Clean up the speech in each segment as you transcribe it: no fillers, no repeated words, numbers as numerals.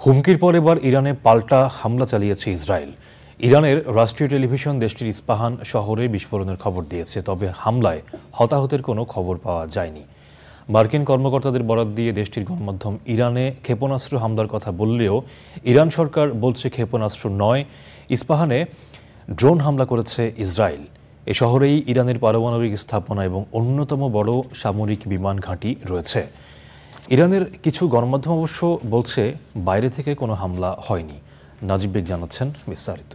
হুমকির পর এবার ইরানে পাল্টা হামলা চালিয়েছে ইসরায়েল। ইরানের রাষ্ট্রীয় টেলিভিশন দেশটির ইস্পাহান শহরে বিস্ফোরণের খবর দিয়েছে, তবে হামলায় হতাহতের কোনো খবর পাওয়া যায়নি। মার্কিন কর্মকর্তাদের বরাত দিয়ে দেশটির গণমাধ্যম ইরানে ক্ষেপণাস্ত্র হামলার কথা বললেও ইরান সরকার বলছে ক্ষেপণাস্ত্র নয়, ইস্পাহানে ড্রোন হামলা করেছে ইসরায়েল। এ শহরেই ইরানের পারমাণবিক স্থাপনা এবং অন্যতম বড় সামরিক বিমান ঘাঁটি রয়েছে। ইরানের কিছু গণমাধ্যম অবশ্য বলছে বাইরে থেকে কোনো হামলা হয়নি। নাজিব বেগ জানাচ্ছেন বিস্তারিত।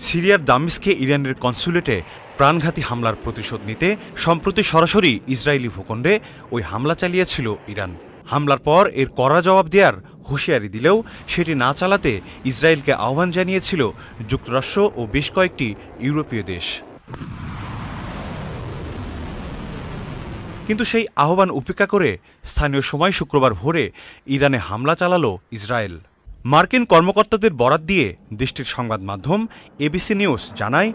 সিরিয়ার দামেস্কে ইরানের কনসুলেটে প্রাণঘাতী হামলার প্রতিশোধ নিতে সম্প্রতি সরাসরি ইসরায়েলি ভূখণ্ডে ওই হামলা চালিয়েছিল ইরান। হামলার পর এর কড়া জবাব দেওয়ার হুঁশিয়ারি দিলেও সেটি না চালাতে ইসরায়েলকে আহ্বান জানিয়েছিল যুক্তরাষ্ট্র ও বেশ কয়েকটি ইউরোপীয় দেশ। কিন্তু সেই আহ্বান উপেক্ষা করে স্থানীয় সময় শুক্রবার ভোরে ইরানে হামলা চালালো ইসরায়েল। মার্কিন কর্মকর্তাদের বরাত দিয়ে দেশটির সংবাদ মাধ্যম এবিসি নিউজ জানায়,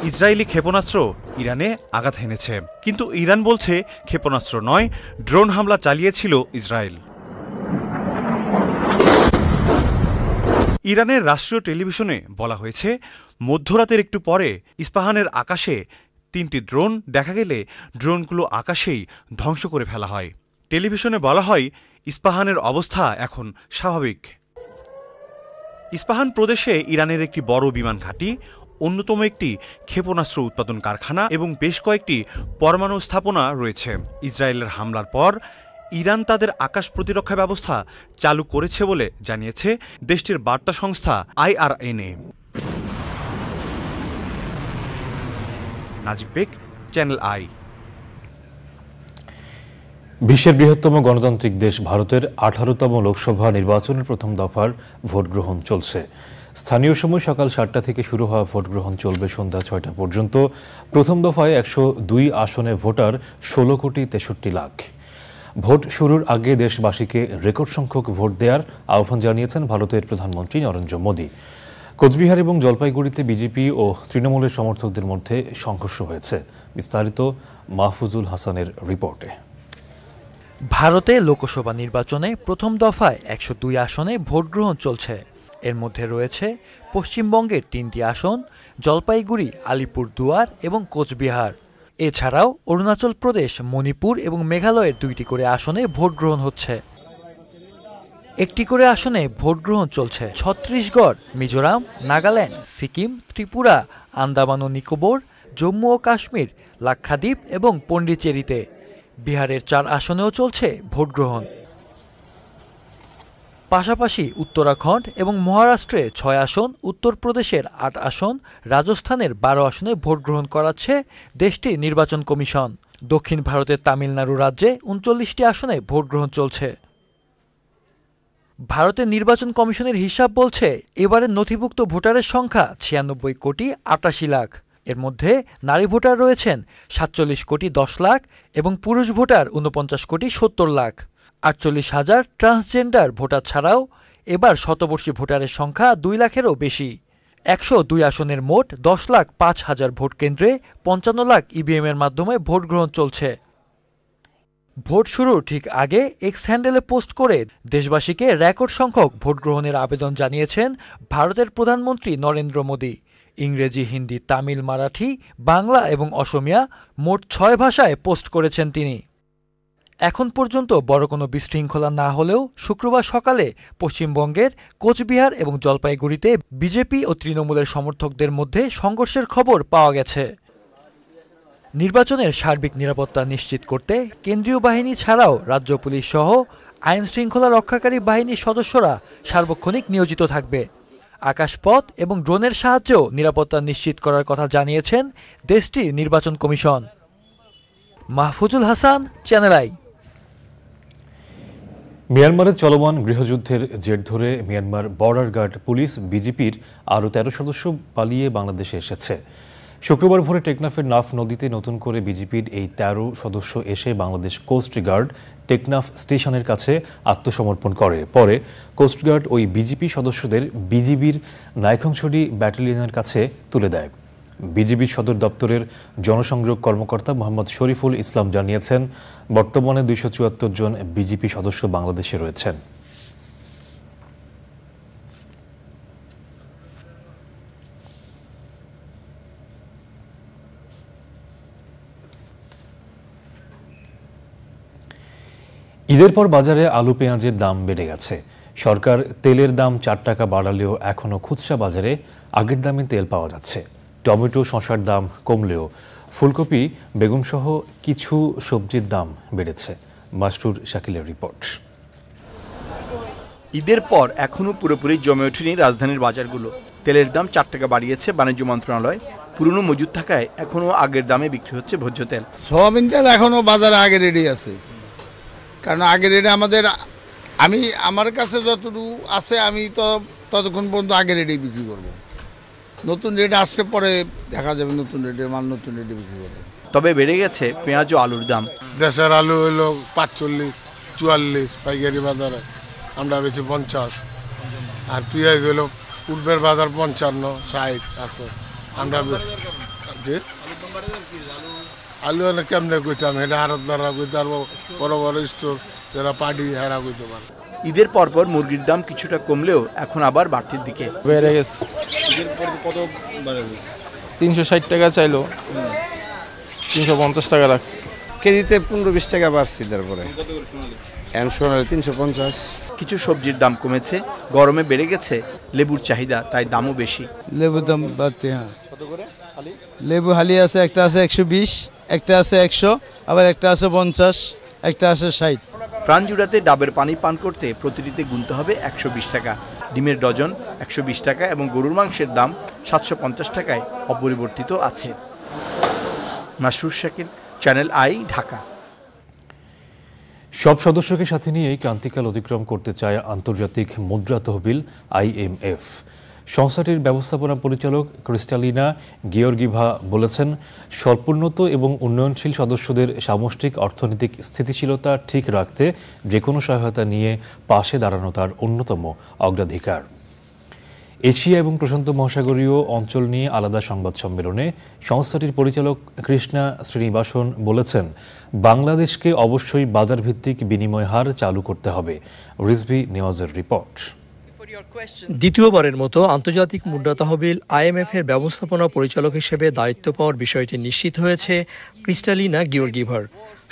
ইসরায়েলি ক্ষেপণাস্ত্র ইরানে আঘাত হেনেছে, কিন্তু ইরান বলছে ক্ষেপণাস্ত্র নয়, ড্রোন হামলা চালিয়েছিল ইসরায়েল। ইরানের রাষ্ট্রীয় টেলিভিশনে বলা হয়েছে, মধ্যরাতের একটু পরে ইস্পাহানের আকাশে 3টি ড্রোন দেখা গেলে ড্রোনগুলো আকাশেই ধ্বংস করে ফেলা হয়। টেলিভিশনে বলা হয়, ইস্পাহানের অবস্থা এখন স্বাভাবিক। ইস্পাহান প্রদেশে ইরানের একটি বড় বিমান ঘাঁটি, অন্যতম একটি ক্ষেপণাস্ত্র উৎপাদন কারখানা এবং বেশ কয়েকটি পরমাণু স্থাপনা রয়েছে। ইসরায়েলের হামলার পর ইরান তাদের আকাশ প্রতিরক্ষা ব্যবস্থা চালু করেছে বলে জানিয়েছে দেশটির বার্তা সংস্থা IRNA। Najib beg, channel I. বিশ্বের বৃহত্তম গণতান্ত্রিক দেশ ভারতের 18তম লোকসভা নির্বাচনের প্রথম দফার ভোট গ্রহণ চলছে। স্থানীয় সময় সকাল 7টা থেকে শুরু হওয়া ভোট গ্রহণ চলবে সন্ধ্যা 6টা পর্যন্ত। প্রথম দফায় 102 আসনে ভোটার 16 কোটি 63 লাখ। ভোট শুরুর আগে দেশবাসীকে রেকর্ড সংখ্যক ভোট দেওয়ার আহ্বান জানিয়েছেন ভারতের প্রধানমন্ত্রী নরেন্দ্র মোদী। কোচবিহার এবং জলপাইগুড়িতে বিজেপি ও তৃণমূলের সমর্থকদের মধ্যে সংঘর্ষ হয়েছে। বিস্তারিত মাহফুজুল হাসানের রিপোর্টে। ভারতে লোকসভা নির্বাচনে প্রথম দফায় 102 আসনে ভোট গ্রহণ চলছে। এর মধ্যে রয়েছে পশ্চিমবঙ্গের 3টি আসন, জলপাইগুড়ি, আলিপুরদুয়ার এবং কোচবিহার। এছাড়াও অরুণাচল প্রদেশ, মণিপুর এবং মেঘালয়ের 2টি করে আসনে ভোট গ্রহণ হচ্ছে। একটি করে আসনে ভোট গ্রহণ চলছে ছত্তিশগড়, মিজোরাম, নাগাল্যান্ড, সিকিম, ত্রিপুরা, আন্দামান ও নিকোবর, জম্মু ও কাশ্মীর, লাক্ষাদ্বীপ এবং পন্ডিচেরিতে। বিহারের 4 আসনেও চলছে ভোট গ্রহণ। পাশাপাশি উত্তরাখণ্ড এবং মহারাষ্ট্রে 6 আসন, উত্তরপ্রদেশের 8 আসন, রাজস্থানের 12 আসনে ভোট গ্রহণ করাচ্ছে দেশটির নির্বাচন কমিশন। দক্ষিণ ভারতের তামিলনাড়ু রাজ্যে 39টি আসনে ভোট গ্রহণ চলছে। ভারতের নির্বাচন কমিশনের হিসাব বলছে, এবারের নথিভুক্ত ভোটারের সংখ্যা 96 কোটি 88 লাখ। এর মধ্যে নারী ভোটার রয়েছেন 47 কোটি 10 লাখ এবং পুরুষ ভোটার 49 কোটি 70 লাখ। 48,000 ট্রান্সজেন্ডার ভোটার ছাড়াও এবার শতবর্ষী ভোটারের সংখ্যা 2 লাখেরও বেশি। 102 আসনের মোট 10,05,000 ভোট কেন্দ্রে 55 লাখ ইভিএম এর মাধ্যমে ভোট গ্রহণ চলছে। ভোট শুরুর ঠিক আগে এক্স হ্যান্ডেলে পোস্ট করে দেশবাসীকে রেকর্ড সংখ্যক ভোট গ্রহণের আবেদন জানিয়েছেন ভারতের প্রধানমন্ত্রী নরেন্দ্র মোদী। ইংরেজি, হিন্দি, তামিল, মারাঠি, বাংলা এবং অসমিয়া মোট 6 ভাষায় পোস্ট করেছেন তিনি। এখন পর্যন্ত বড় কোনো বিশৃঙ্খলা না হলেও শুক্রবার সকালে পশ্চিমবঙ্গের কোচবিহার এবং জলপাইগুড়িতে বিজেপি ও তৃণমূলের সমর্থকদের মধ্যে সংঘর্ষের খবর পাওয়া গেছে। নির্বাচনের সার্বিক নিরাপত্তা নিশ্চিত করতে কেন্দ্রীয় বাহিনী ছাড়াও রাজ্য পুলিশ সহ আইন শৃঙ্খলা রক্ষাকারী বাহিনীর সদস্যরা সার্বক্ষণিক নিয়োজিত থাকবে। আকাশপথ এবং ড্রোনের সাহায্যেও নিরাপত্তা নিশ্চিত করার কথা জানিয়েছেন দেশটির নির্বাচন commission. Mahfuzul Hasan, channel I. মিয়ানমারের চলমান গৃহযুদ্ধের জের ধরে মিয়ানমার বর্ডার গার্ড পুলিশ বিজিপির আরও 13 সদস্য পালিয়ে বাংলাদেশে এসেছে। শুক্রবার ভোরে টেকনাফের নাফ নদীতে নতুন করে বিজিপির এই 13 সদস্য এসে বাংলাদেশ কোস্ট গার্ড টেকনাফ স্টেশনের কাছে আত্মসমর্পণ করে। পরে কোস্টগার্ড ওই বিজিপি সদস্যদের বিজিবির নাইখংছড়ি ব্যাটালিয়নের কাছে তুলে দেয়। বিজিবি সদর দপ্তরের জনসংযোগ কর্মকর্তা মোহাম্মদ শরীফুল ইসলাম জানিয়েছেন, বর্তমানে 274 জন বিজিপি সদস্য বাংলাদেশে রয়েছেন। ঈদের পর বাজারে আলু পেঁয়াজের দাম বেড়ে গেছে। সরকার তেলের দাম 4 টাকা বাড়ালেও এখনও খুচরা বাজারে আগের দামে তেল পাওয়া যাচ্ছে। টমেটো শসার দাম কমলেও ফুলকপি বেগুনসহ কিছু সবজির দাম বেড়েছে। মাসরুর শাকিলের রিপোর্ট। ঈদের পর এখনও পুরোপুরি জমে ওঠেনি রাজধানীর বাজারগুলো। তেলের দাম 4 টাকা বাড়িয়েছে বাণিজ্য মন্ত্রণালয়। পুরনো মজুদ থাকায় এখনও আগের দামে বিক্রি হচ্ছে ভোজ্য তেল। সয়াবিন তেল এখনও বাজারে আগের রেডি আছে, কারণ আগের রেটে আমার কাছে যতটুকু আছে আমি তো ততক্ষণ পর্যন্ত আগের রেটেই বিক্রি করব। নতুন রেট আসলে পরে দেখা যাবে, নতুন রেটের মাল নতুন রেটে বিক্রি করবো। তবে বেড়ে গেছে পেঁয়াজ ও আলুর দাম। দেশের আলু হলো 45-44 পাইকারি বাজারে, আমরা বেশি 50, আর পেঁয়াজ হলো পূর্বের বাজার 55-60 আছে। আমরা যে আলু হলে কেমনে কইতাম, এটা আরত দ্বারা কইতে পারবো, বড় বড় স্টোর যারা পার্টি হেরা কইতে পারবো। ঈদের পরপর মুরগির দাম কিছুটা কমলেও এখন আবার বাড়তির দিকে বেড়ে গেছে। কত 360 টাকা চাইলো, 350 টাকা রাখছে। কেজিতে 15-20 টাকা বাড়ছে, তারপরে 350। কিছু সবজির দাম কমেছে, গরমে বেড়ে গেছে লেবুর চাহিদা, তাই দামও বেশি। লেবুর দাম বাড়তে, হ্যাঁ। লেবু হালি আছে, একটা আছে 120, একটা আছে 100, আবার একটা আছে 50, একটা আছে 60। প্রাণ জুড়াতে ডাবের পানি পান করতে প্রতিটিতে গুনতে হবে 120 টাকা। ডিমের ডজন 120 টাকা এবং গরুর মাংসের দাম 750 টাকায় অপরিবর্তিত আছে। Masrur Shakil, channel I, Dhaka. সব সদস্যকে সাথে নিয়েই ক্রান্তিকাল অতিক্রম করতে চায় আন্তর্জাতিক মুদ্রা তহবিল IMF। সংস্থাটির ব্যবস্থাপনা পরিচালক ক্রিস্টালিনা গিওর্গিভা বলেছেন, স্বল্পোন্নত এবং উন্নয়নশীল সদস্যদের সামষ্টিক অর্থনৈতিক স্থিতিশীলতা ঠিক রাখতে যে কোনো সহায়তা নিয়ে পাশে দাঁড়ানো তার অন্যতম অগ্রাধিকার। এশিয়া এবং প্রশান্ত মহাসাগরীয় অঞ্চল নিয়ে আলাদা সংবাদ সম্মেলনে সংস্থাটির পরিচালক কৃষ্ণা শ্রীনিবাসন বলেছেন, বাংলাদেশকে অবশ্যই বাজারভিত্তিক বিনিময় হার চালু করতে হবে। রিজভি নেওয়াজের রিপোর্ট। দ্বিতীয়বারের মতো আন্তর্জাতিক মুদ্রা তহবিল IMF এর ব্যবস্থাপনা পরিচালক হিসেবে দায়িত্ব পাওয়ার বিষয়টি নিশ্চিত হয়েছে ক্রিস্টালিনা গিওর্গিভার।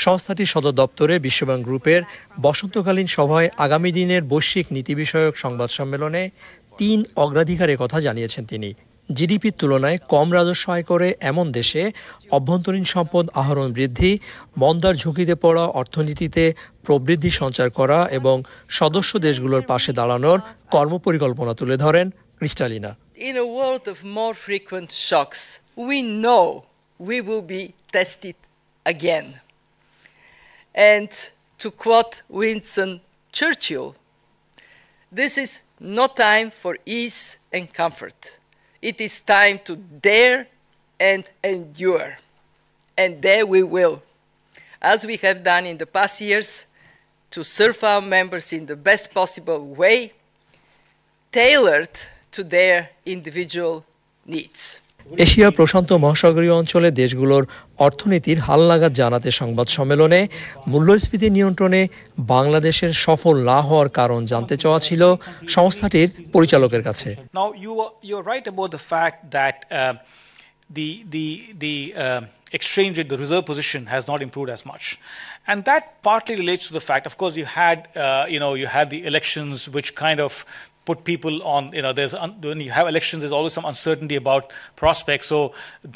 সংস্থাটির সদর দপ্তরে বিশ্বব্যাংক গ্রুপের বসন্তকালীন সভায় আগামী দিনের বৈশ্বিক নীতি বিষয়ক সংবাদ সম্মেলনে 3 অগ্রাধিকারের কথা জানিয়েছেন তিনি। জিডিপির তুলনায় কম রাজস্ব আয় করে এমন দেশে অভ্যন্তরীণ সম্পদ আহরণ বৃদ্ধি, মন্দার ঝুঁকিতে পড়া অর্থনীতিতে প্রবৃদ্ধি সঞ্চার করা এবং সদস্য দেশগুলোর পাশে দাঁড়ানোর কর্মপরিকল্পনা তুলে ধরেন Kristalina. In a world of more frequent shocks, we know we will be tested again. And to quote Winston Churchill, this is no time for ease and comfort. It is time to dare and endure. And there we will, as we have done in the past years, to serve our members in the best possible way, tailored to their individual needs. Asia প্রশান্ত মহাসাগরীয় অঞ্চলের দেশগুলোর অর্থনীতির হালনাগাদ জানাতে সংবাদ সম্মেলনে মূল্যস্ফীতি নিয়ন্ত্রণে বাংলাদেশের সফল না হওয়ার কারণ জানতে চাওয়া ছিল সংস্থাটির পরিচালকের কাছে। Now you're right about the fact that the exchange rate, the reserve position has not improved as much. And that partly relates to the fact, of course, you had the elections which kind of put people on, when you have elections, there's always some uncertainty about prospects. So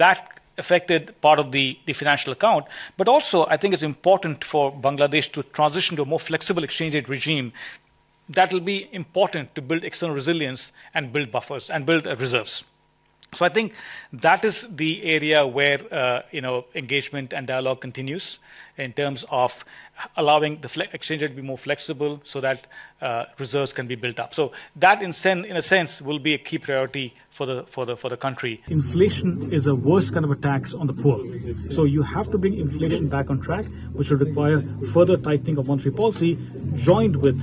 that affected part of the financial account. But also, I think it's important for Bangladesh to transition to a more flexible exchange rate regime. That will be important to build external resilience and build buffers and build reserves. So I think that is the area where engagement and dialogue continues in terms of allowing the exchange rate to be more flexible so that reserves can be built up. So that in a sense will be a key priority for the country. Inflation is a worst kind of a tax on the poor. So you have to bring inflation back on track, which will require further tightening of monetary policy joined with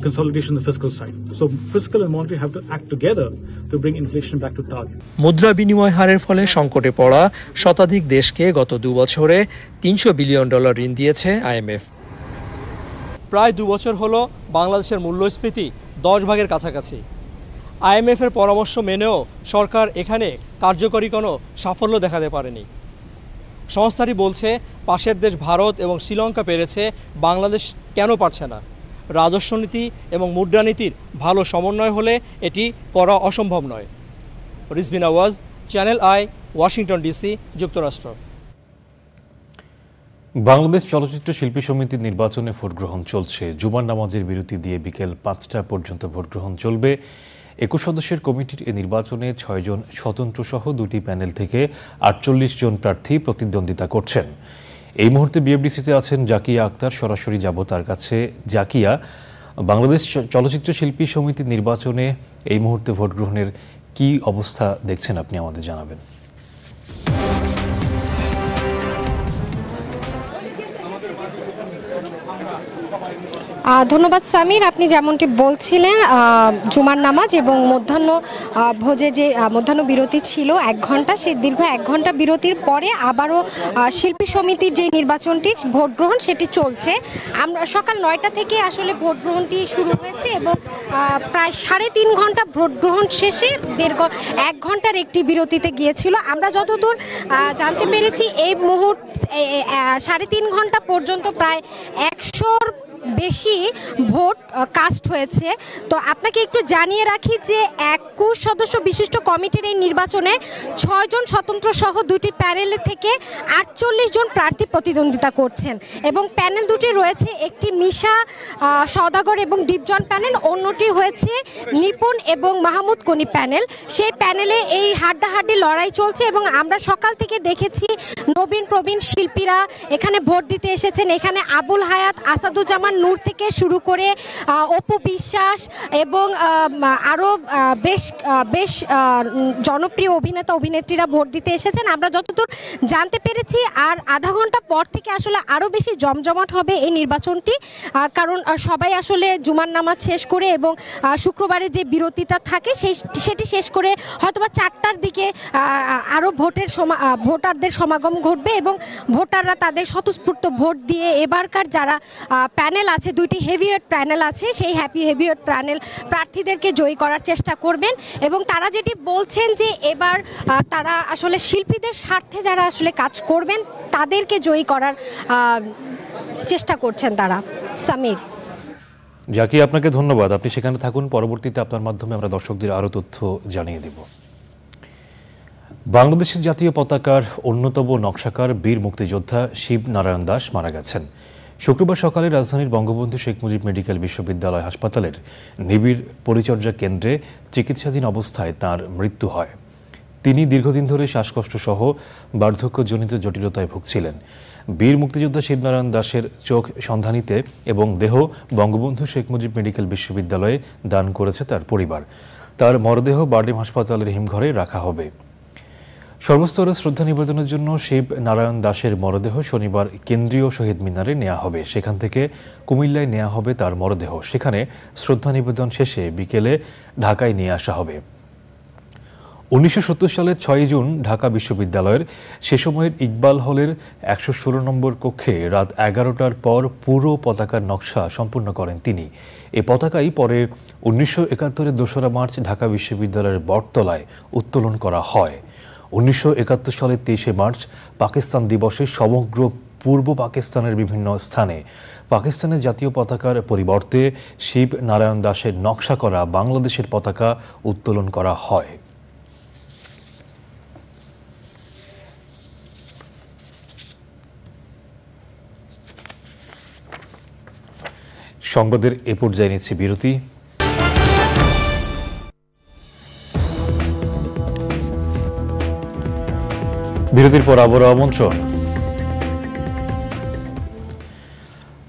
consolidation on the fiscal side. So fiscal and monetary have to act together to bring inflation back to target. মুদ্রা বিনিময় হারের ফলে সংকটে পড়া শতাধিক দেশকে গত 2 বছরে $300 বিলিয়ন ঋণ দিয়েছে আইএমএফ। প্রায় 2 বছর হলো বাংলাদেশের মূল্যস্ফীতি 10 ভাগের কাছাকাছি। আইএমএফের পরামর্শ মেনেও সরকার এখানে কার্যকরী কোনো সাফল্য দেখাতে পারেনি। সংস্থাটি বলছে পাশের দেশ ভারত এবং শ্রীলঙ্কা পেরেছে, বাংলাদেশ কেন পারছে না? রাজস্ব নীতি এবং মুদ্রানীতির ভালো সমন্বয় হলে এটি করা অসম্ভব নয়। রিজভিন আওয়াজ, চ্যানেল আই, ওয়াশিংটন ডিসি, যুক্তরাষ্ট্র। বাংলাদেশ চলচ্চিত্র শিল্পী সমিতির নির্বাচনে ভোট গ্রহণ চলছে। জুমার নামাজের বিরতি দিয়ে বিকেল 5টা পর্যন্ত ভোট গ্রহণ চলবে। 21 সদস্যের কমিটির এই নির্বাচনে 6 জন স্বতন্ত্র সহ 2টি প্যানেল থেকে 48 জন প্রার্থী প্রতিদ্বন্দ্বিতা করছেন। এই মুহূর্তে বিএফডিসিতে আছেন জাকিয়া আক্তার, সরাসরি যাব তার কাছে। জাকিয়া, বাংলাদেশ চলচ্চিত্র শিল্পী সমিতির নির্বাচনে এই মুহূর্তে ভোট গ্রহণের কি অবস্থা দেখছেন আপনি আমাদের জানাবেন। ধন্যবাদ সামির। আপনি যেমনটি বলছিলেন, জুমার নামাজ এবং মধ্যাহ্ন ভোজে যে মধ্যাহ্ন বিরতি ছিল 1 ঘন্টা, সেই দীর্ঘ 1 ঘন্টা বিরতির পরে আবারও শিল্পী সমিতির যে নির্বাচনটি ভোট গ্রহণ সেটি চলছে। আমরা সকাল 9টা থেকে আসলে ভোট গ্রহণটি শুরু হয়েছে এবং প্রায় 3.5 ঘন্টা ভোট গ্রহণ শেষে দীর্ঘ 1 ঘন্টার একটি বিরতিতে গিয়েছিল। আমরা যতদূর জানতে পেরেছি এই মুহূর্তে 3.5 ঘন্টা পর্যন্ত প্রায় 100-র বেশি ভোট কাস্ট হয়েছে। তো আপনাকে একটু জানিয়ে রাখি যে 21 সদস্য বিশিষ্ট কমিটির এই নির্বাচনে 6 জন স্বতন্ত্র সহ 2টি প্যানেল থেকে 48 জন প্রার্থী প্রতিদ্বন্দ্বিতা করছেন এবং প্যানেল দুটি রয়েছে, একটি মিশা সওদাগর এবং দীপজন প্যানেল, অন্যটি হয়েছে নিপুণ এবং মাহমুদ কনি প্যানেল। সেই প্যানেলে এই হাড্ডাহাড্ডি লড়াই চলছে এবং আমরা সকাল থেকে দেখেছি নবীন প্রবীণ শিল্পীরা এখানে ভোট দিতে এসেছেন। এখানে আবুল হায়াত, আসাদুজ্জামান নূর থেকে শুরু করে অপু বিশ্বাস এবং আরও বেশ জনপ্রিয় অভিনেতা অভিনেত্রীরা ভোট দিতে এসেছেন। আমরা যতদূর জানতে পেরেছি আর আধা ঘন্টা পর থেকে আসলে আরও বেশি জমজমাট হবে এই নির্বাচনটি, কারণ সবাই আসলে জুমার নামাজ শেষ করে এবং শুক্রবারে যে বিরতিটা থাকে সেটি শেষ করে হয়তোবা 4টার দিকে আরও ভোটারদের সমাগম ঘটবে এবং ভোটাররা তাদের স্বতঃস্ফূর্ত ভোট দিয়ে এবারকার যারা প্যানেল আছে, 2টি হেভিওয়েট প্যানেল আছে, সেই হেভিওয়েট প্যানেল প্রার্থীদেরকে জয়ী করার চেষ্টা করবেন এবং তারা যেটি বলছেন যে এবার তারা আসলে শিল্পীদের স্বার্থে যারা আসলে কাজ করবেন তাদেরকে জয়ী করার চেষ্টা করছেন তারা। সামির, জাকি, আপনাকে ধন্যবাদ। আপনি সেখানে থাকুন, পরবর্তীতে আপনার মাধ্যমে আমরা দর্শকদের আরও তথ্য জানিয়ে দেব। বাংলাদেশের জাতীয় পতাকার অন্যতম নকশাকার বীর মুক্তিযোদ্ধা শিব নারায়ণ দাস মারা গেছেন। শুক্রবার সকালে রাজধানীর বঙ্গবন্ধু শেখ মুজিব মেডিকেল বিশ্ববিদ্যালয় হাসপাতালের নিবিড় পরিচর্যা কেন্দ্রে চিকিৎসাধীন অবস্থায় তার মৃত্যু হয়। তিনি দীর্ঘদিন ধরে শ্বাসকষ্ট সহ বার্ধক্যজনিত জটিলতায় ভুগছিলেন। বীর মুক্তিযোদ্ধা শিবনারায়ণ দাসের চোখ সন্ধানীতে এবং দেহ বঙ্গবন্ধু শেখ মুজিব মেডিকেল বিশ্ববিদ্যালয়ে দান করেছে তার পরিবার। তার মরদেহ বারডেম হাসপাতালের হিমঘরে রাখা হবে। সর্বস্তরে শ্রদ্ধা নিবেদনের জন্য শিব নারায়ণ দাসের মরদেহ শনিবার কেন্দ্রীয় শহীদ মিনারে নেওয়া হবে। সেখান থেকে কুমিল্লায় নেওয়া হবে তার মরদেহ। সেখানে শ্রদ্ধা নিবেদন শেষে বিকেলে ঢাকায় নিয়ে আসা হবে। 1970 সালের 6 জুন ঢাকা বিশ্ববিদ্যালয়ের সে সময়ের ইকবাল হলের 116 নম্বর কক্ষে রাত 11টার পর পুরো পতাকার নকশা সম্পূর্ণ করেন তিনি। এ পতাকাই পরে 1971-এর 2রা মার্চ ঢাকা বিশ্ববিদ্যালয়ের বটতলায় উত্তোলন করা হয়। 1971 সালের 23শে মার্চ পাকিস্তান দিবসে সমগ্র পূর্ব পাকিস্তানের বিভিন্ন স্থানে পাকিস্তানের জাতীয় পতাকার পরিবর্তে শিব নারায়ণ দাসের নকশা করা বাংলাদেশের পতাকা উত্তোলন করা হয়। সংবাদের এ পর্যায়ে নিচ্ছি বিরতি। বিরতির পর আবারও আমন্ত্রণ।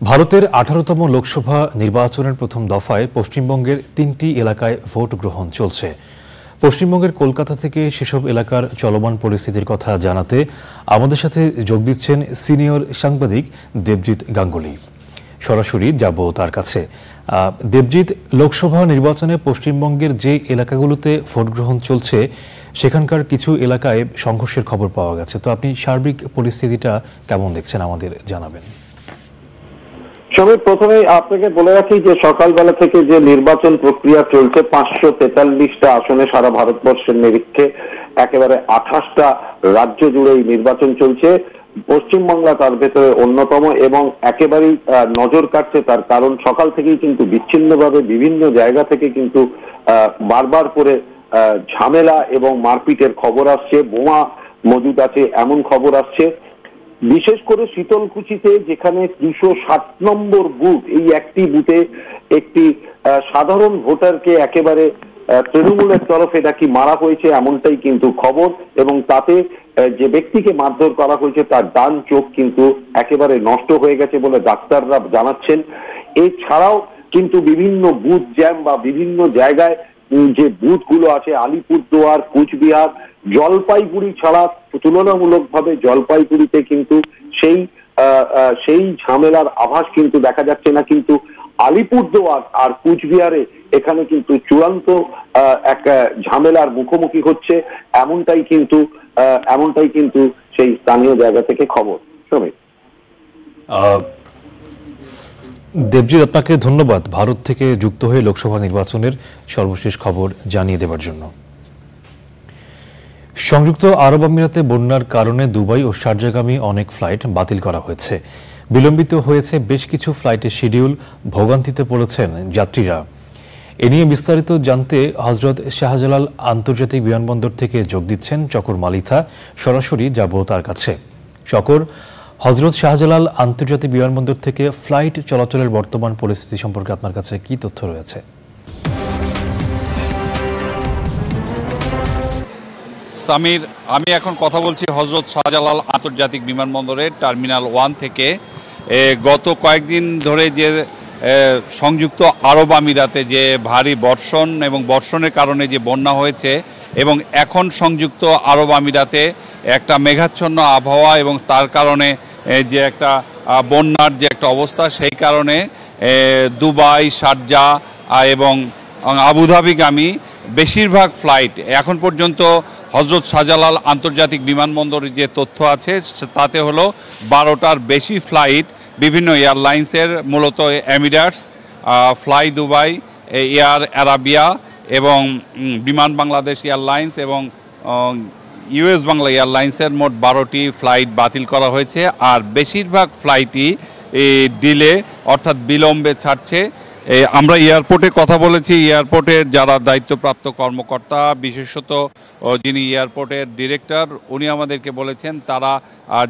ভারতের 18তম লোকসভা নির্বাচনের প্রথম দফায় পশ্চিমবঙ্গের 3টি এলাকায় ভোট গ্রহণ চলছে। পশ্চিমবঙ্গের কলকাতা থেকে সেসব এলাকার চলমান পরিস্থিতির কথা জানাতে আমাদের সাথে যোগ দিচ্ছেন সিনিয়র সাংবাদিক দেবজিৎ গাঙ্গুলি। সরাসরি যাব তার কাছে। দেবজিৎ, লোকসভা নির্বাচনে পশ্চিমবঙ্গের যে এলাকাগুলোতে ভোট গ্রহণ চলছে সেখানকার কিছু এলাকায় সংঘর্ষের খবর পাওয়া গেছে, তো আপনি সার্বিক পরিস্থিতিটা কেমন দেখছেন আমাদের জানাবেন। প্রথমেই আপনাকে বলে রাখি যে সকালবেলা থেকে যে নির্বাচন প্রক্রিয়া চলছে 543টা আসনে সারা ভারতবর্ষের নিরীক্ষে একেবারে 28টা রাজ্য জুড়ে এই নির্বাচন চলছে। পশ্চিমবাংলা তার ভেতরে অন্যতম এবং একেবারেই নজর কাটছে, তার কারণ সকাল থেকেই কিন্তু বিচ্ছিন্নভাবে বিভিন্ন জায়গা থেকে কিন্তু বারবার করে ঝামেলা এবং মারপিটের খবর আসছে, বোমা মজুদ আছে এমন খবর আসছে। বিশেষ করে শীতলকুচিতে যেখানে 260 নম্বর বুথ, এই একটি বুথে একটি সাধারণ ভোটারকে একেবারে তৃণমূলের তরফে নাকি মারা হয়েছে এমনটাই কিন্তু খবর, এবং তাতে যে ব্যক্তিকে মারধর করা হয়েছে তার ডান চোখ কিন্তু একেবারে নষ্ট হয়ে গেছে বলে ডাক্তাররা জানাচ্ছেন। এছাড়াও কিন্তু বিভিন্ন বুথ জ্যাম বা বিভিন্ন জায়গায় যে বুথগুলো আছে আলিপুরদুয়ার, কুচবিহার, জলপাইগুড়ি ছাড়া তুলনামূলকভাবে জলপাইগুড়িতে কিন্তু সেই ঝামেলার আভাস কিন্তু দেখা যাচ্ছে না, কিন্তু আলিপুরদুয়ার আর কুচবিহারে এখানে কিন্তু চূড়ান্ত এক ঝামেলার মুখোমুখি হচ্ছে এমনটাই কিন্তু সেই স্থানীয় জায়গা থেকে খবর। শ্রমিক দেবজিৎ, আপনাকে ধন্যবাদ ভারত থেকে যুক্ত হয়ে লোকসভা নির্বাচনের সর্বশেষ খবর জানিয়ে দেওয়ার জন্য। সংযুক্ত আরব আমিরাতে বন্যার কারণে দুবাই ও শারজাগামী অনেক ফ্লাইট বাতিল করা হয়েছে। বিলম্বিত হয়েছে বেশ কিছু ফ্লাইটের শিডিউল, ভোগান্তিতে পড়েছেন যাত্রীরা। এ নিয়ে বিস্তারিত জানতে হজরত শাহজালাল আন্তর্জাতিক বিমানবন্দর থেকে যোগ দিচ্ছেন চকর মালিথা। সরাসরি যাব তার কাছে। চকর, হজরত শাহজালাল আন্তর্জাতিক বিমানবন্দর থেকে ফ্লাইট চলাচলের বর্তমান পরিস্থিতি সম্পর্কে আপনার কাছে কি তথ্য রয়েছে? সামির, আমি এখন কথা বলছি হজরত শাহজালাল আন্তর্জাতিক বিমানবন্দরের টার্মিনাল 1 থেকে। গত কয়েকদিন ধরে যে সংযুক্ত আরব আমিরাতে যে ভারী বর্ষণ এবং বর্ষণের কারণে যে বন্যা হয়েছে, এবং এখন সংযুক্ত আরব আমিরাতে একটা মেঘাচ্ছন্ন আবহাওয়া এবং তার কারণে যে একটা বন্যার যে একটা অবস্থা, সেই কারণে দুবাই, শারজা এবং আবুধাবিগামী বেশিরভাগ ফ্লাইট এখন পর্যন্ত হজরত শাহজালাল আন্তর্জাতিক বিমানবন্দরের যে তথ্য আছে তাতে হলো 12টার বেশি ফ্লাইট বিভিন্ন এয়ারলাইন্সের, মূলত Emirates, fly Dubai, air Arabia এবং বিমান বাংলাদেশ এয়ারলাইন্স এবং ইউএস বাংলা এয়ারলাইন্সের মোট 12টি ফ্লাইট বাতিল করা হয়েছে। আর বেশিরভাগ ফ্লাইটই ডিলে অর্থাৎ বিলম্বে ছাড়ছে। আমরা এয়ারপোর্টে কথা বলেছি, এয়ারপোর্টের যারা দায়িত্বপ্রাপ্ত কর্মকর্তা, বিশেষত যিনি এয়ারপোর্টের ডিরেক্টর, উনি আমাদেরকে বলেছেন তারা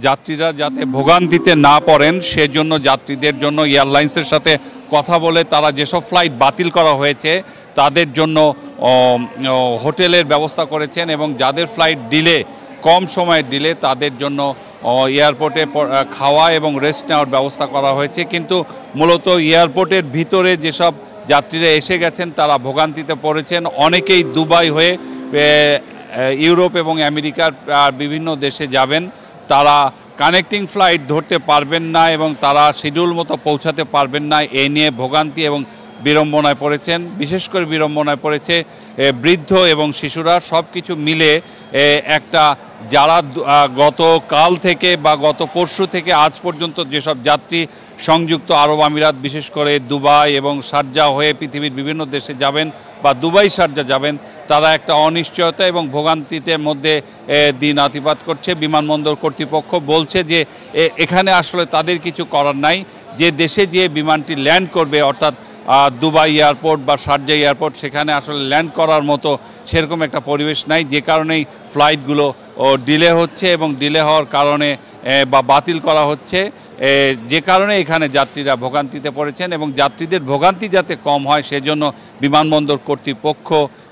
যাত্রীরা যাতে ভোগান্তিতে না পড়েন সেজন্য যাত্রীদের জন্য এয়ারলাইন্সের সাথে কথা বলে তারা যেসব ফ্লাইট বাতিল করা হয়েছে তাদের জন্য হোটেলের ব্যবস্থা করেছেন, এবং যাদের ফ্লাইট ডিলে, কম সময়ের ডিলে, তাদের জন্য এয়ারপোর্টে খাওয়া এবং রেস্ট নেওয়ার ব্যবস্থা করা হয়েছে। কিন্তু মূলত এয়ারপোর্টের ভিতরে যেসব যাত্রীরা এসে গেছেন তারা ভোগান্তিতে পড়েছেন। অনেকেই দুবাই হয়ে ইউরোপ এবং আমেরিকার বিভিন্ন দেশে যাবেন, তারা কানেক্টিং ফ্লাইট ধরতে পারবেন না এবং তারা শিডিউল মতো পৌঁছাতে পারবেন না। এই নিয়ে ভোগান্তি এবং বিড়ম্বনায় পড়েছেন। বিশেষ করে বিড়ম্বনায় পড়েছে বৃদ্ধ এবং শিশুরা। সব কিছু মিলে একটা যারা গতকাল থেকে বা গত পরশু থেকে আজ পর্যন্ত যেসব যাত্রী সংযুক্ত আরব আমিরাত, বিশেষ করে দুবাই এবং শারজা হয়ে পৃথিবীর বিভিন্ন দেশে যাবেন বা দুবাই শারজা যাবেন, তারা একটা অনিশ্চয়তা এবং ভোগান্তিতে মধ্যে দিন অতিবাহিত করছে। বিমানবন্দর কর্তৃপক্ষ বলছে যে এখানে আসলে তাদের কিছু করার নাই। যে দেশে যে বিমানটি ল্যান্ড করবে, অর্থাৎ দুবাই এয়ারপোর্ট বা শারজা এয়ারপোর্ট, সেখানে আসলে ল্যান্ড করার মতো সেরকম একটা পরিবেশ নাই, যে কারণেই ফ্লাইটগুলো ডিলে হচ্ছে এবং ডিলে হওয়ার কারণে বা বাতিল করা হচ্ছে, যে কারণে এখানে যাত্রীরা ভোগান্তিতে পড়েছেন। এবং যাত্রীদের ভোগান্তি যাতে কম হয় সেজন্য বিমানবন্দর কর্তৃপক্ষ,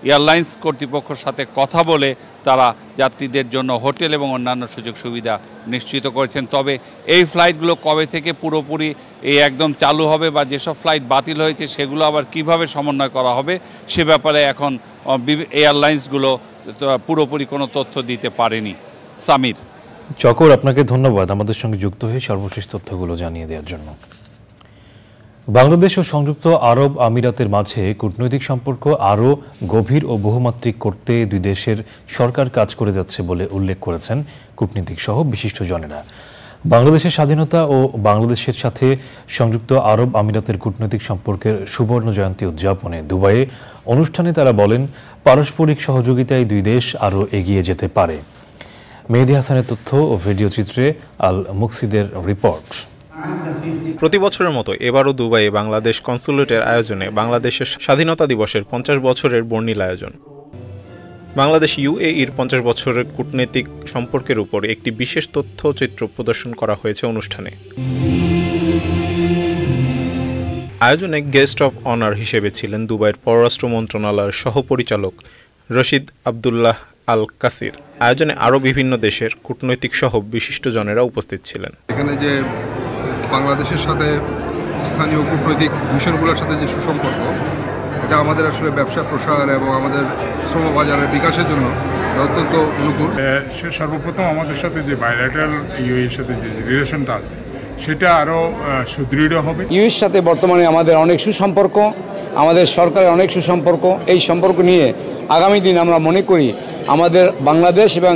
এয়ারলাইন্স কর্তৃপক্ষের সাথে কথা বলে তারা যাত্রীদের জন্য হোটেল এবং অন্যান্য সুযোগ সুবিধা নিশ্চিত করেছেন। তবে এই ফ্লাইটগুলো কবে থেকে পুরোপুরি একদম চালু হবে বা যেসব ফ্লাইট বাতিল হয়েছে সেগুলো আবার কিভাবে সমন্বয় করা হবে সে ব্যাপারে এখন এয়ারলাইন্সগুলো পুরোপুরি কোনো তথ্য দিতে পারেনি। সামির, চকর, আপনাকে ধন্যবাদ আমাদের সঙ্গে যুক্ত হয়ে সর্বশেষ তথ্যগুলো জানিয়ে দেওয়ার জন্য। বাংলাদেশ ও সংযুক্ত আরব আমিরাতের মাঝে কূটনৈতিক সম্পর্ক আরও গভীর ও বহুমাত্রিক করতে দুই দেশের সরকার কাজ করে যাচ্ছে বলে উল্লেখ করেছেন কূটনীতিক সহ বিশিষ্টজনেরা। বাংলাদেশের স্বাধীনতা ও বাংলাদেশের সাথে সংযুক্ত আরব আমিরাতের কূটনৈতিক সম্পর্কের সুবর্ণ জয়ন্তী উদযাপনে দুবাইয়ে অনুষ্ঠানে তারা বলেন, পারস্পরিক সহযোগিতায় দুই দেশ আরও এগিয়ে যেতে পারে। মেহেদী হাসানের তথ্য ও ভিডিও চিত্রে আল মুকসিদের রিপোর্ট। প্রতি বছরের মতো এবারও দুবাইয়ে বাংলাদেশ কনসুলেটের আয়োজনে বাংলাদেশের স্বাধীনতা দিবসের 50 বছরের বর্ণিল আয়োজন। বাংলাদেশ ইউএইর 50 বছরের কূটনৈতিক সম্পর্কের উপর একটি বিশেষ তথ্যচিত্র প্রদর্শন করা হয়েছে অনুষ্ঠানে। আয়োজনে গেস্ট অব অনার হিসেবে ছিলেন দুবাইয়ের পররাষ্ট্র মন্ত্রণালয়ের সহপরিচালক রশিদ আবদুল্লাহ আল কাসির। আয়োজনে আরও বিভিন্ন দেশের কূটনৈতিক সহ বিশিষ্টজনেরা উপস্থিত ছিলেন। এখানে যে বাংলাদেশের সাথে স্থানীয় কূটনৈতিক মিশনগুলোর সাথে যে সুসম্পর্ক, এটা আমাদের আসলে ব্যবসা প্রসার এবং আমাদের শ্রম বাজারের বিকাশের জন্য অত্যন্ত অনুকূল। সর্বপ্রথম আমাদের সাথে যে বাইলেটারাল ইউএর সাথে যে রিলেশনটা আছে সেটা আরও সুদৃঢ় হবে। ইউএর সাথে বর্তমানে আমাদের অনেক সুসম্পর্ক, আমাদের সরকারের অনেক সুসম্পর্ক। এই সম্পর্ক নিয়ে আগামী দিন আমরা মনে করি আমাদের বাংলাদেশ এবং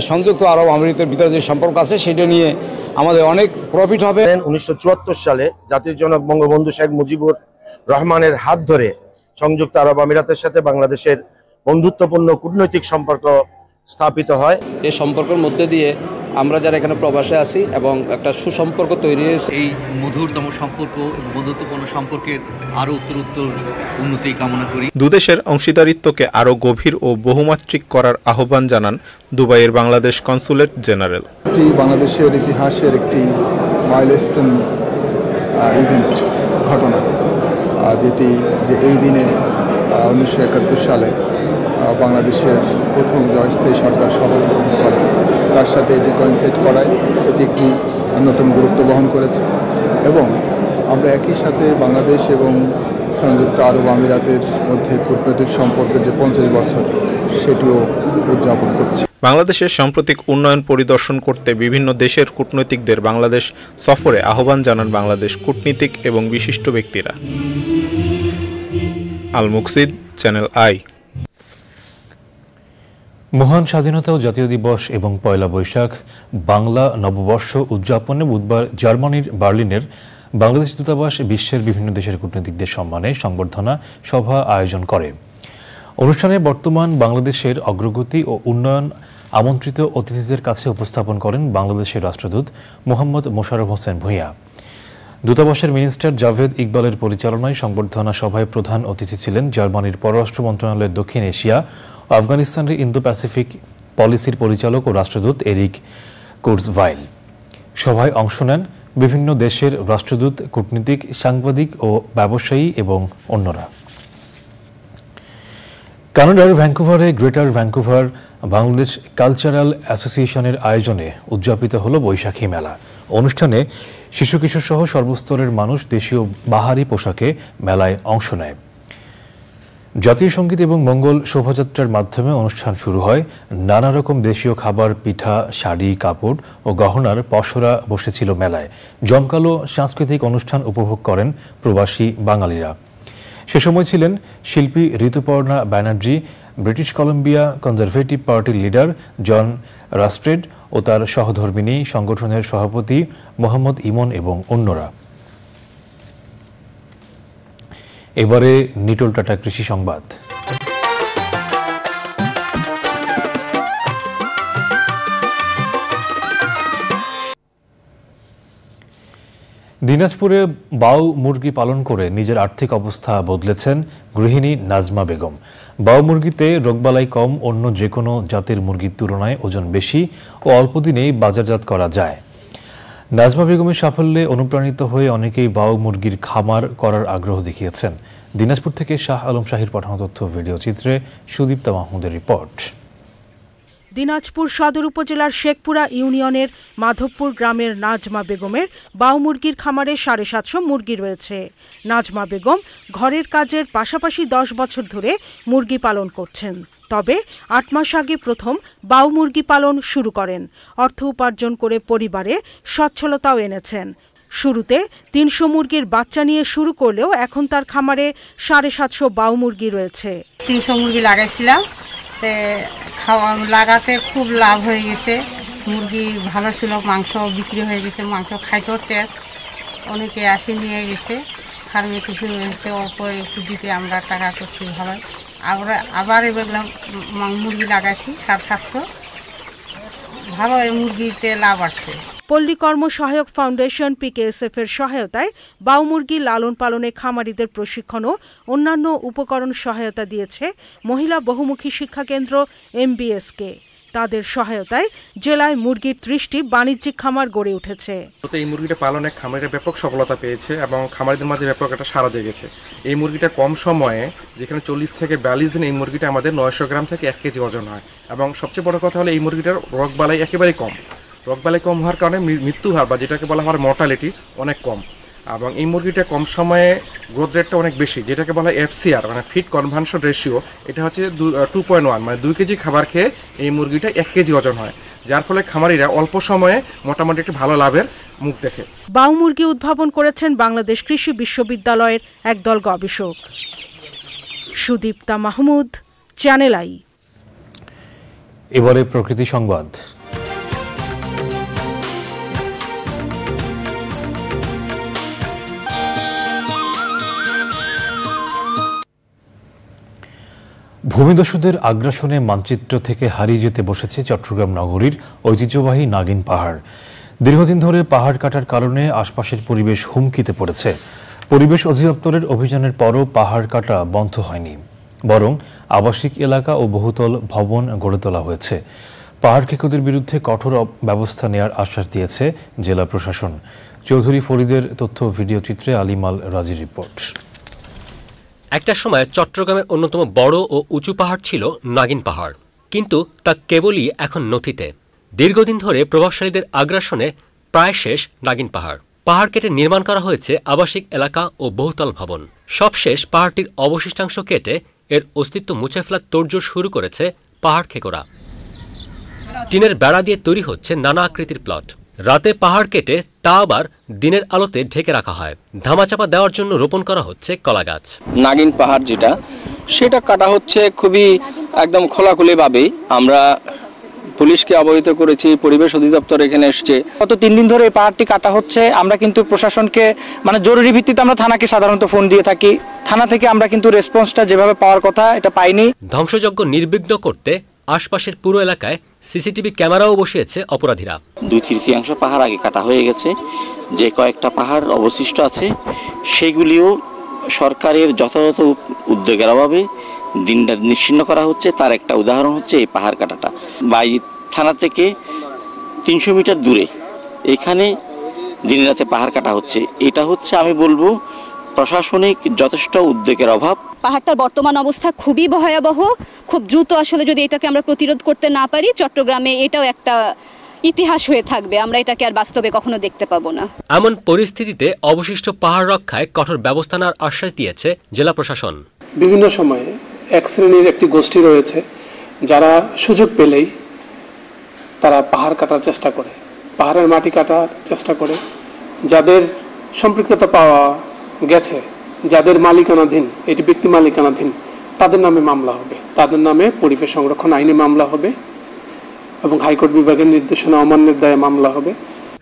সংযুক্ত আরব আমিরাতের ভিতরে যে সম্পর্ক আছে সেটা নিয়ে আমাদের অনেক প্রফিট হবে। 1974 সালে জাতির জনক বঙ্গবন্ধু শেখ মুজিবুর রহমানের হাত ধরে সংযুক্ত আরব আমিরাতের সাথে বাংলাদেশের বন্ধুত্বপূর্ণ কূটনৈতিক সম্পর্ক স্থাপিত হয়। এই সম্পর্কের মধ্যে দিয়ে আমরা যারা এখানে প্রবাসে আছি এবং একটা সুসম্পর্ক তৈরি হয়েছে। এই মধুরতম সম্পর্ক এবং বন্ধুত্বপূর্ণ সম্পর্কের আরও উত্তরোত্তর উন্নতি কামনা করি। দুদেশের অংশীদারিত্বকে আরও গভীর ও বহুমাত্রিক করার আহ্বান জানান দুবাইয়ের বাংলাদেশ কনসুলেট জেনারেল। এটি বাংলাদেশের ইতিহাসের একটি মাইলস্টোন ইভেন্ট ঘটনা, যেটি এই দিনে 1971 সালে বাংলাদেশের প্রথম অস্থায়ী সরকার শপথ গ্রহণ করে, তার সাথে এটি কোইনসাইড করায় এটি একটি অন্যতম গুরুত্ব বহন করেছে এবং আমরা একই সাথে বাংলাদেশ এবং সংযুক্ত আরব আমিরাতের মধ্যে কূটনৈতিক সম্পর্কের যে 50 বছর সেটিও উদযাপন করছি। বাংলাদেশের সাম্প্রতিক উন্নয়ন পরিদর্শন করতে বিভিন্ন দেশের কূটনীতিকদের বাংলাদেশ সফরে আহ্বান জানান বাংলাদেশ কূটনীতিক এবং বিশিষ্ট ব্যক্তিরা। আল মুকসিদ, চ্যানেল আই। মহান স্বাধীনতা ও জাতীয় দিবস এবং পয়লা বৈশাখ বাংলা নববর্ষ উদযাপনে বুধবার জার্মানির বার্লিনের বাংলাদেশ দূতাবাস বিশ্বের বিভিন্ন দেশের কূটনীতিকদের সম্মানে সংবর্ধনা সভা আয়োজন করে। অনুষ্ঠানে বর্তমান বাংলাদেশের অগ্রগতি ও উন্নয়ন আমন্ত্রিত অতিথিদের কাছে উপস্থাপন করেন বাংলাদেশের রাষ্ট্রদূত মোহাম্মদ মোশাররফ হোসেন ভূঁইয়া। দূতাবাসের মিনিস্টার জাভেদ ইকবালের পরিচালনায় সংবর্ধনা সভায় প্রধান অতিথি ছিলেন জার্মানির পররাষ্ট্র মন্ত্রণালয়ের দক্ষিণ এশিয়া ও আফগানিস্তানের ইন্দো প্যাসিফিক পলিসির পরিচালক ও রাষ্ট্রদূত এরিক কুর্জভাইল। সভায় অংশ নেন বিভিন্ন দেশের রাষ্ট্রদূত, কূটনীতিক, সাংবাদিক ও ব্যবসায়ী এবং অন্যরা। কানাডার ভ্যাঙ্কুভারে গ্রেটার ভ্যাঙ্কুভার বাংলাদেশ কালচারাল অ্যাসোসিয়েশনের আয়োজনে উদযাপিত হল বৈশাখী মেলা। অনুষ্ঠানে শিশু কিশোর সহ সর্বস্তরের মানুষ দেশীয় বাহারি পোশাকে মেলায় অংশ নেয়। জাতীয় সঙ্গীত এবং মঙ্গল শোভাযাত্রার মাধ্যমে অনুষ্ঠান শুরু হয়। নানা রকম দেশীয় খাবার, পিঠা, শাড়ি, কাপড় ও গহনার পসরা বসেছিল মেলায়। জমকালো সাংস্কৃতিক অনুষ্ঠান উপভোগ করেন প্রবাসী বাঙালিরা। সে সময় ছিলেন শিল্পী Rituparna Banerjee, British Columbia conservative পার্টির লিডার জন রাস্ট্রেড ও তার সহধর্মিণী, সংগঠনের সভাপতি মোহাম্মদ ইমন এবং অন্যরা। এবারে নিটোল টাটা কৃষি সংবাদ। দিনাজপুরে বাউ মুরগি পালন করে নিজের আর্থিক অবস্থা বদলেছেন গৃহিণী নাজমা বেগম। বাউ মুরগিতে রোগবালাই কম, অন্য যে কোনো জাতের মুরগির তুলনায় ওজন বেশি ও অল্প দিনেই বাজারজাত করা যায়। নাজমা বেগমের সাফল্যে অনুপ্রাণিত হয়ে অনেকেই বাউ মুরগির খামার করার আগ্রহ দেখিয়েছেন। দিনাজপুর থেকে শাহ আলম শাহীর পাঠানো তথ্য ভিডিও চিত্রে সুদীপ্তা মাহমুদের রিপোর্ট। দিনাজপুর সদর উপজেলার শেখপুরা ইউনিয়নের মাধবপুর গ্রামের নাজমা বেগমের বাউ মুরগির খামারে 750 মুরগি রয়েছে। নাজমা বেগম ঘরের কাজের পাশাপাশি 10 বছর ধরে মুরগি পালন করছেন। তবে 8 মাস আগে প্রথম বাউ মুরগি পালন শুরু করেন। অর্থ উপার্জন করে পরিবারে সচ্ছলতাও এনেছেন। শুরুতে 300 মুরগির বাচ্চা নিয়ে শুরু করলেও এখন তার খামারে 750 বাউ মুরগি রয়েছে। 300 মুরগি লাগাইছিলাম, লাগাতে খুব লাভ হয়ে গেছে। মুরগি ভালো ছিল, মাংস বিক্রি হয়ে গেছে, মাংস খাইতেও টেস্ট, অনেকে আসে নিয়ে গেছে। ফার্মে কিছু হয়েছে, অল্প একটু দিতে আমরা টাকা করছি ভালো। আবার এবার মুরগি লাগাইছি 700, ভালো এই মুরগিতে লাভ আসছে। পল্লী কর্ম সহায়ক ফাউন্ডেশন PKSF এর সহায়তায় বাউ মুরগি লালন পালনে খামারিদের প্রশিক্ষণ ও অন্যান্য উপকরণ সহায়তা দিয়েছে মহিলা বহুমুখী শিক্ষা কেন্দ্র MBSকে। তাদের সহায়তায় জেলায় মুরগির 30টি বাণিজ্যিক খামার গড়ে উঠেছে। এই মুরগিটা পালনে খামারিরা ব্যাপক সফলতা পেয়েছে এবং খামারিদের মাঝে ব্যাপক একটা সাড়া জেগেছে। এই মুরগিটা কম সময়ে, যেখানে 40 থেকে 42 দিন, এই মুরগিটা আমাদের 900 গ্রাম থেকে 1 কেজি ওজন হয়। এবং সবচেয়ে বড় কথা হলো এই মুরগিটার রোগবালাই একেবারেই কম। রোগবালাই কম হওয়ার কারণে মৃত্যু হার বা যেটাকে বলা হয় মর্টালিটি অনেক কম। এবং এই মুরগিটা কম সময়ে গ্রোথ রেটটা অনেক বেশি, যেটাকে বলা হয় FCR মানে ফিড কনভার্সন রেশিও। এটা হচ্ছে 2.1, মানে 2 কেজি খাবার খেয়ে এই মুরগিটা 1 কেজি ওজন হয়, যার ফলে খামারিরা অল্প সময়ে মোটামুটি একটি ভালো লাভের মুখ দেখে। বাউ মুরগি উদ্ভাবন করেছেন বাংলাদেশ কৃষি বিশ্ববিদ্যালয়ের একদল গবেষক। Sudipta Mahmud, channel I. এবারে প্রকৃতি সংবাদ। ভূমিদস্যুদের আগ্রাসনে মানচিত্র থেকে হারিয়ে যেতে বসেছে চট্টগ্রাম নগরীর ঐতিহ্যবাহী নাগিন পাহাড়। দীর্ঘদিন ধরে পাহাড় কাটার কারণে আশপাশের পরিবেশ হুমকিতে পড়েছে। পরিবেশ অধিদপ্তরের অভিযানের পরও পাহাড় কাটা বন্ধ হয়নি, বরং আবাসিক এলাকা ও বহুতল ভবন গড়ে তোলা হয়েছে। পাহাড় খেকোদের বিরুদ্ধে কঠোর ব্যবস্থা নেওয়ার আশ্বাস দিয়েছে জেলা প্রশাসন। চৌধুরী ফরিদের তথ্য ভিডিও চিত্রে আলিমাল রাজির রিপোর্ট। একটা সময় চট্টগ্রামের অন্যতম বড় ও উঁচু পাহাড় ছিল নাগিন পাহাড়, কিন্তু তা কেবলই এখন নথিতে। দীর্ঘদিন ধরে প্রভাবশালীদের আগ্রাসনে প্রায় শেষ নাগিন পাহাড়। পাহাড় কেটে নির্মাণ করা হয়েছে আবাসিক এলাকা ও বহুতল ভবন। সবশেষ পাহাড়টির অবশিষ্টাংশ কেটে এর অস্তিত্ব মুছে ফেলার তোড়জোড় শুরু করেছে পাহাড় খেকোরা। টিনের বেড়া দিয়ে তৈরি হচ্ছে নানা আকৃতির প্লট। রাতে পাহাড় কেটে তা আবার দিনের আলোতে ঢেকে রাখা হয়। ধামাচাপা দেওয়ার জন্য রোপণ করা হচ্ছে কলা গাছ। নাগিন পাহাড় সেটা কাটা হচ্ছে খুবই একদম খোলাখুলিভাবেই। আমরা পুলিশকে অবহিত করেছি, পরিবেশ অধিদপ্তর এখানে এসছে। গত 3 দিন ধরে এই পাহাড়টি কাটা হচ্ছে। আমরা কিন্তু প্রশাসনকে জরুরি ভিত্তিতে আমরা থানাকে সাধারণত ফোন দিয়ে থাকি। থানা থেকে আমরা কিন্তু রেসপন্সটা যেভাবে পাওয়ার কথা এটা পাইনি। ধ্বংসযজ্ঞ নির্বিঘ্ন করতে আশপাশের পুরো এলাকায় সিসিটিভি ক্যামেরাও বসিয়েছে অপরাধীরা। 2/3 পাহাড় আগে কাটা হয়ে গেছে। যে কয়েকটা পাহাড় অবশিষ্ট আছে সেগুলিও সরকারের যথাযথ উদ্যোগের অভাবে দিনটা নিশ্চিহ্ন করা হচ্ছে। তার একটা উদাহরণ হচ্ছে এই পাহাড় কাটাটা। বাইজিৎ থানা থেকে 300 মিটার দূরে এখানে দিনে রাতে পাহাড় কাটা হচ্ছে। এটা হচ্ছে আমি বলবো প্রশাসনিক যথেষ্ট উদ্যোগের অভাব। পাহাড়টার বর্তমান অবস্থা খুবই ভয়াবহ। খুব দ্রুত আসলে যদি এটাকে আমরা প্রতিরোধ করতে না পারি, চট্টগ্রামে এটাও একটা ইতিহাস হয়ে থাকবে। আমরা এটাকে আর বাস্তবে কখনো দেখতে পাবো না। এমন পরিস্থিতিতে অবশিষ্ট পাহাড় রক্ষায় কঠোর ব্যবস্থা নেওয়ার আশ্বাস দিয়েছে জেলা প্রশাসন। বিভিন্ন সময়ে এক শ্রেণীর একটি গোষ্ঠী রয়েছে যারা সুযোগ পেলেই তারা পাহাড় কাটার চেষ্টা করে, পাহাড়ের মাটি কাটার চেষ্টা করে। যাদের সম্পৃক্ততা পাওয়া গেছে, যাদের মালিকানাধীন, এটি ব্যক্তি মালিকানাধীন, তাদের নামে মামলা হবে, তাদের নামে পরিবেশ সংরক্ষণ আইনে মামলা হবে এবং হাইকোর্ট বিভাগের নির্দেশনা অমান্যের দায়ে মামলা হবে।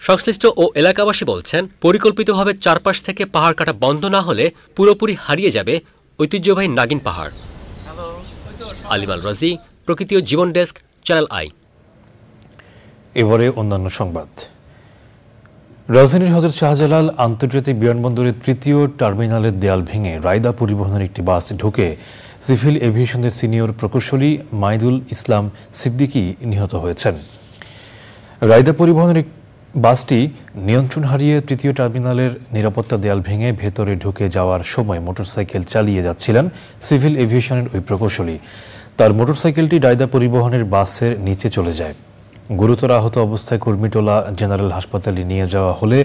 সংশ্লিষ্ট ও এলাকাবাসী বলছেন, পরিকল্পিতভাবে চারপাশ থেকে পাহাড় কাটা বন্ধ না হলে পুরোপুরি হারিয়ে যাবে ঐতিহ্যবাহী নাগিন পাহাড়। আলিমাল রাজি, প্রকৃতি ও জীবন ডেস্ক, চ্যানেল আই। এবারে অন্যান্য সংবাদ। রাজধানীর হযরত শাহজালাল আন্তর্জাতিক বিমানবন্দরের 3য় টার্মিনালের দেয়াল ভেঙে রায়দা পরিবহনের একটি বাস ঢুকে সিভিল এভিয়েশনের সিনিয়র প্রকৌশলী মাইদুল ইসলাম সিদ্দিকী নিহত হয়েছেন। রায়দা পরিবহনের বাসটি নিয়ন্ত্রণ হারিয়ে 3য় টার্মিনালের নিরাপত্তা দেয়াল ভেঙে ভেতরে ঢুকে যাওয়ার সময় মোটরসাইকেল চালিয়ে যাচ্ছিলেন সিভিল এভিয়েশনের ওই প্রকৌশলী। তার মোটরসাইকেলটি রায়দা পরিবহনের বাসের নিচে চলে যায়। গুরুতর আহত অবস্থায় কুর্মিটোলা জেনারেল হাসপাতালে নিয়ে যাওয়া হলে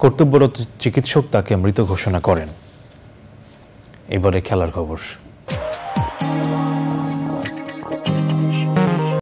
কর্তব্যরত চিকিৎসক তাকে মৃত ঘোষণা করেন। এবারে খেলার খবর।